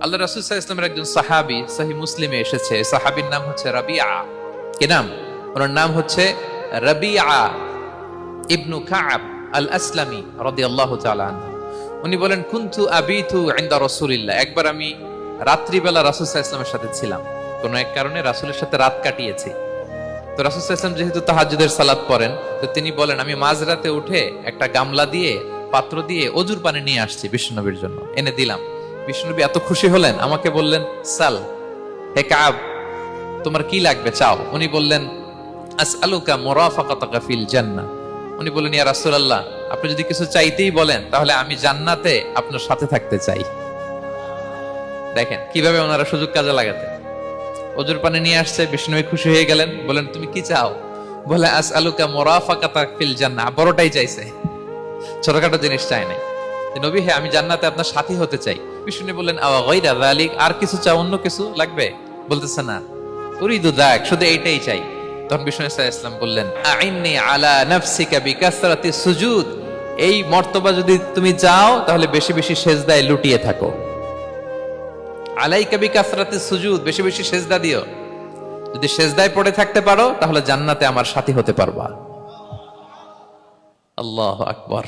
আল্লাহ রাসূল সাল্লাল্লাহু আলাইহি ওয়াসাল্লামের একজন সাহাবী সহিহ মুসলিমে এসেছে, সাহাবীর নাম হচ্ছে রাবিআ। কি নাম? ওনার নাম হচ্ছে রাবিআ ইবনু কাব আল আসলামি রাদিয়াল্লাহু তাআলা আনহু। উনি বলেন, কুনতু আবিতু ইনদা রাসূলিল্লাহ। একবার আমি রাত্রিবেলা রাসূল সাল্লাল্লাহু আলাইহি ওয়াসাল্লামের সাথে ছিলাম, কোনো এক কারণে রাসূলের সাথে রাত কাটিয়েছি। তো রাসূল সাল্লাল্লাহু আলাইহি ওয়াসাল্লাম যেহেতু তাহাজ্জুদের সালাত পড়েন, তো তিনি বলেন, আমি মাঝরাতে উঠে একটা গামলা দিয়ে, পাত্র দিয়ে অজুর পানি নিয়ে আসছি বিশ্বনবীর জন্য, এনে দিলাম। বিশ্বনবী এত খুশি হলেন, আমাকে বললেন, সাল হে কাব, তোমার কি লাগবে চাও। উনি বললেন, আসআলুকা মুরাফাকাতাকা ফিল জান্নাহ। উনি বললেন, ইয়া রাসূলুল্লাহ, আপনি যদি কিছু চাইতেই বলেন তাহলে আমি জান্নাতে আপনার সাথে থাকতে চাই। দেখেন কিভাবে ওনারা সুযোগ কাজে লাগাতে। অজুর পানি নিয়ে আসছে, বিষ্ণুবী খুশি হয়ে গেলেন, বলেন, তুমি কি চাও? বলে, আসআলুকা মুরাফাকাতাকা ফিল জান্নাহ। বড়টাই চাইছে, ছোটখাটো জিনিস চাই নাই। নবী হে, আমি জান্নাতে আপনার সাথী হতে চাই। বিষ্ণু বললেন, আওয়া গায়রা যালিক, আর কিছু চাও, অন্য কিছু লাগবে? বলতেছে না, উরিদু যাক, শুধু এইটাই চাই। তখন বিষ্ণু সাল্লাল্লাহু আলাইহি ওয়াসাল্লাম বললেন, আইন্নি আলা নাফসিকা বিকাসরাতি সুজুদ। এই মর্তবা যদি তুমি চাও তাহলে বেশি বেশি সেজদায় লুটিয়ে থাকো। আলাইকা বিকাসরাতি সুজুদ, বেশি বেশি সেজদা দিও। যদি সেজদায় পড়ে থাকতে পারো তাহলে জান্নাতে আমার সাথী হতে পারবা। আল্লাহু আকবার।